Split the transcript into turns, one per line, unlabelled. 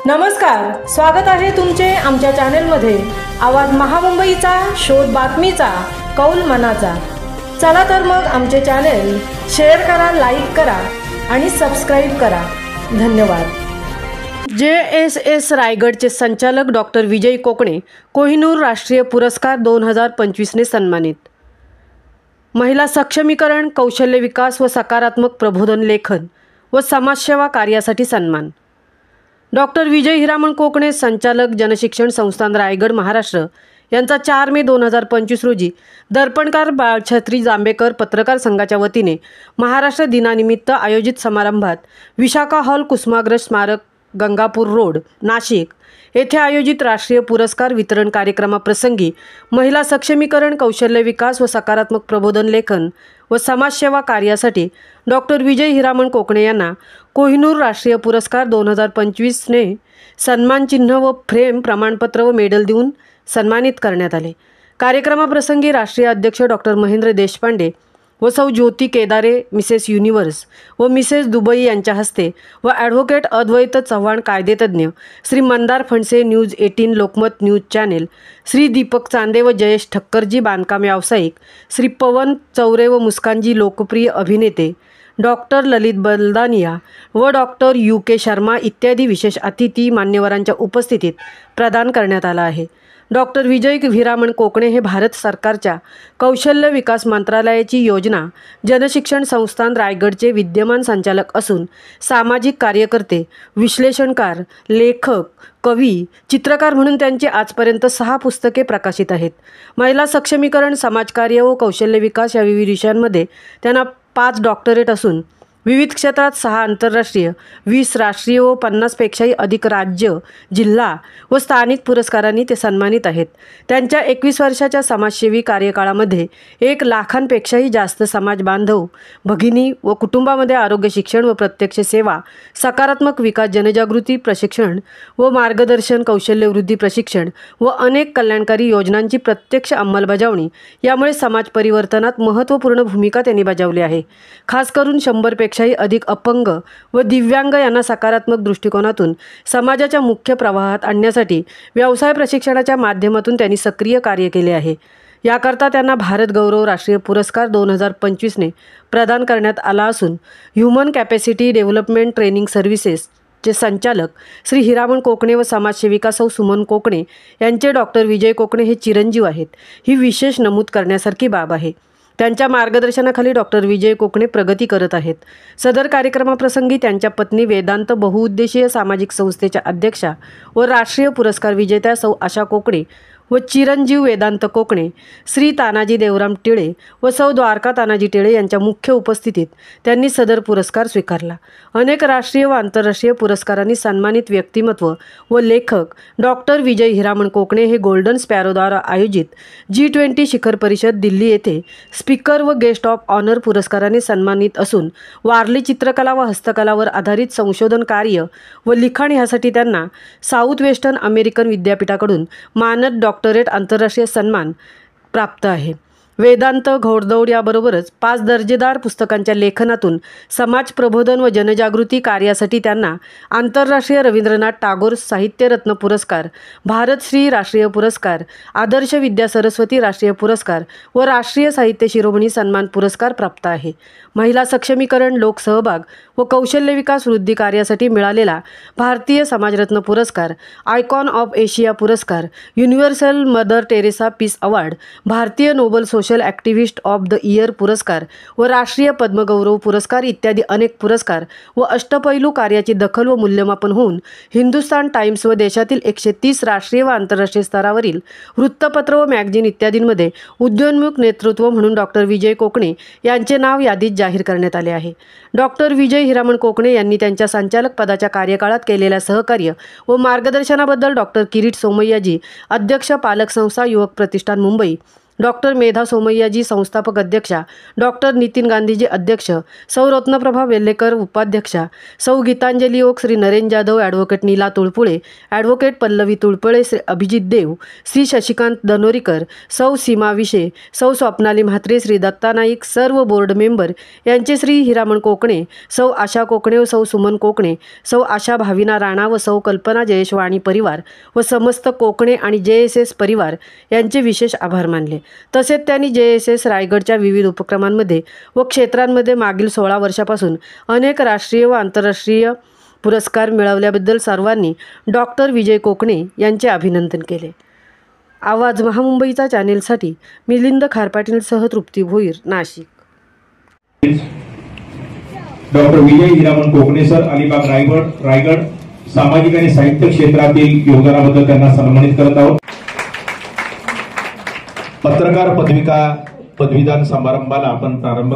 नमस्कार, स्वागत आहे तुमचे आमच्या चॅनलमध्ये। आवाज महामुंबईचा, शोध बातमीचा, कौल मनाचा। चला तर मग आमचे चॅनल शेअर करा, लाईक करा आणि सबस्क्राइब करा। धन्यवाद। JSS रायगडचे संचालक डॉक्टर विजय कोकणे कोहिनूर राष्ट्रीय पुरस्कार 2025 ने सन्मानित। महिला सक्षमीकरण, कौशल्य विकास व सकारात्मक प्रबोधन लेखन व समाजसेवा कार्यासाठी सन्मान। डॉक्टर विजय हिरामण कोकणे, संचालक जनशिक्षण संस्थान रायगड महाराष्ट्र यांचा 4 मे 2025 रोजी दर्पणकार बाळछत्री जांभेकर पत्रकार संघाच्या वतीने महाराष्ट्र दिनानिमित्त आयोजित समारंभात विशाखा हॉल, कुसुमाग्रज स्मारक, गंगापूर रोड, नाशिक येथे आयोजित राष्ट्रीय पुरस्कार वितरण कार्यक्रमाप्रसंगी महिला सक्षमीकरण, कौशल्य विकास व सकारात्मक प्रबोधन लेखन व समाजसेवा कार्यासाठी डॉक्टर विजय हिरामण कोकणे यांना कोहिनूर राष्ट्रीय पुरस्कार 2025 ने सन्मान चिन्ह व फ्रेम, प्रमाणपत्र व मेडल देऊन सन्मानित करण्यात आले। कार्यक्रमाप्रसंगी राष्ट्रीय अध्यक्ष डॉक्टर महेंद्र देशपांडे व सौ ज्योती केदारे, मिसेस युनिव्हर्स व मिसेस दुबई यांच्या हस्ते व ॲडव्होकेट अद्वैत चव्हाण कायदेतज्ञ, Shri Mandar Phanse news 18 Lokmat news channel, Shri Deepak Chande व जयेश ठक्करजी बांधकाम व्यावसायिक, श्री पवन चौरे व मुस्कानजी लोकप्रिय अभिनेते, डॉक्टर ललित बलदानिया व डॉक्टर UK शर्मा इत्यादी विशेष अतिथी मान्यवरांच्या उपस्थितीत प्रदान करण्यात आला आहे। डॉक्टर विजय हिरामण कोकणे हे भारत सरकारच्या कौशल्य विकास मंत्रालयाची योजना जनशिक्षण संस्थान रायगडचे विद्यमान संचालक असून सामाजिक कार्यकर्ते, विश्लेषणकार, लेखक, कवी, चित्रकार म्हणून त्यांची आजपर्यंत 6 पुस्तके प्रकाशित आहेत। महिला सक्षमीकरण, समाजकार्य व कौशल्य विकास या विविध विषयांमध्ये त्यांना 5 डॉक्टरेट असून विविध क्षेत्रात 6 आंतरराष्ट्रीय, 20 राष्ट्रीय व 50 पेक्षाही अधिक राज्य, जिल्हा व स्थानिक पुरस्कारांनी ते सन्मानित आहेत। त्यांच्या 21 वर्षाच्या समाजसेवी कार्यकाळामध्ये 1 लाखांपेक्षाही जास्त समाज बांधव, भगिनी व कुटुंबामध्ये आरोग्य शिक्षण व प्रत्यक्ष सेवा, सकारात्मक विकास, जनजागृती प्रशिक्षण व मार्गदर्शन, कौशल्यवृद्धी प्रशिक्षण व अनेक कल्याणकारी योजनांची प्रत्यक्ष अंमलबजावणी यामुळे समाज परिवर्तनात महत्त्वपूर्ण भूमिका त्यांनी बजावली आहे। खास करून 100 पेक्षाही अधिक अपंग व दिव्यांग यांना सकारात्मक दृष्टिकोनातून समाजाच्या मुख्य प्रवाहात आणण्यासाठी व्यवसाय प्रशिक्षणाच्या माध्यमातून त्यांनी सक्रिय कार्य केले आहे। याकरता त्यांना भारत गौरव राष्ट्रीय पुरस्कार 2025 ने प्रदान करण्यात आला असून human capacity development training services चे संचालक श्री हिरामण कोकणे व समाजसेविका सौ सुमन कोकणे यांचे डॉक्टर विजय कोकणे हे चिरंजीव आहेत, ही विशेष नमूद करण्यासारखी बाब आहे। त्यांच्या मार्गदर्शनाखाली डॉक्टर विजय कोकणे प्रगती करत आहेत। सदर कार्यक्रमाप्रसंगी त्यांच्या पत्नी वेदांत बहुउद्देशीय सामाजिक संस्थेच्या अध्यक्षा व राष्ट्रीय पुरस्कार विजेत्या सौ आशा कोकणे व चिरंजीव वेदांत कोकणे, श्री तानाजी देवराम टिळे व सौ द्वारका तानाजी टिळे यांच्या मुख्य उपस्थितीत त्यांनी सदर पुरस्कार स्वीकारला। अनेक राष्ट्रीय व आंतरराष्ट्रीय पुरस्कारांनी सन्मानित व्यक्तिमत्व व लेखक डॉक्टर विजय हिरामण कोकणे हे गोल्डन स्पॅरोद्वारा आयोजित G20 शिखर परिषद दिल्ली येथे स्पीकर व गेस्ट ऑफ ऑनर पुरस्काराने सन्मानित असून वारली चित्रकला व हस्तकलावर आधारित संशोधन कार्य व लिखाण यासाठी त्यांना साऊथ वेस्टर्न अमेरिकन विद्यापीठाकडून मानद डॉक्टरेट आंतरराष्ट्रीय सन्मान प्राप्त आहे। वेदांत घोडदौड याबरोबरच 5 दर्जेदार पुस्तकांच्या लेखनातून समाज प्रबोधन व जनजागृती कार्यासाठी त्यांना आंतरराष्ट्रीय रवींद्रनाथ टागोर साहित्यरत्न पुरस्कार, भारतश्री राष्ट्रीय पुरस्कार, आदर्श विद्या सरस्वती राष्ट्रीय पुरस्कार व राष्ट्रीय साहित्य शिरोमणी सन्मान पुरस्कार प्राप्त आहे। महिला सक्षमीकरण, लोकसहभाग व कौशल्य विकास वृद्धी कार्यासाठी मिळालेला भारतीय समाजरत्न पुरस्कार, आयकॉन ऑफ एशिया पुरस्कार, universal Mother Teresa peace award, भारतीय Nobel social activist of the year पुरस्कार व राष्ट्रीय पद्मगौरव पुरस्कार इत्यादी अनेक पुरस्कार व अष्टपैलू कार्याची दखल व मूल्यमापन होऊन हिंदुस्तान टाइम्स व देशातील 130 राष्ट्रीय व आंतरराष्ट्रीय स्तरावरील वृत्तपत्र व मॅगझिन इत्यादींमध्ये उदयोन्मुख नेतृत्व म्हणून डॉक्टर विजय कोकणे यांचे नाव यादीत जाहीर करण्यात आले आहे। डॉक्टर विजय हिरामण कोकणे यांनी त्यांच्या संचालक पदाच्या कार्यकाळात केलेल्या सहकार्य व मार्गदर्शनाबद्दल डॉक्टर किरीट सोमय्याजी, अध्यक्ष पालक संस्था युवक प्रतिष्ठान मुंबई, डॉक्टर मेधा सोमय्याजी संस्थापक अध्यक्षा, डॉक्टर नितीन गांधीजी अध्यक्ष, सौ रत्नप्रभा वेल्लेकर उपाध्यक्षा, सौ गीतांजली ओक, श्री नरेन जाधव, ॲडव्होकेट नीला तुळपुळे, ॲडव्होकेट पल्लवी तुळपुळे, श्री अभिजित देव, श्री शशिकांत दनोरीकर, सौ सीमा विशे, सौ स्वप्नाली म्हात्रे, श्री दत्ता नाईक, सर्व बोर्ड मेंबर यांचे श्री हिरामण कोकणे, सौ आशा कोकणे व सौ सुमन कोकणे, सौ आशा भाविना राणा व सौ कल्पना जयेशवाणी परिवार व समस्त कोकणे आणि JSS परिवार यांचे विशेष आभार मानले। तसेच त्यांनी JSS रायगडच्या विविध उपक्रमांमध्ये व क्षेत्रांमध्ये मागील 16 वर्षापासून अनेक राष्ट्रीय व आंतरराष्ट्रीय पुरस्कार मिळवल्याबद्दल सर्वांनी डॉक्टर विजय कोकणे यांचे अभिनंदन केले। आवाज महामुंबईचा चॅनेलसाठी मिलिंद खारपाटीलसह तृप्ती भोईर, नाशिक।
डॉक्टर विजय हिरामण कोकणे सर, अलिबाग रायगड सामाजिक आणि साहित्य क्षेत्रातील योगदानाबद्दल त्यांना सन्मानित करत आहोत। पत्रकार पदविदान समारंभाला आपण प्रारंभ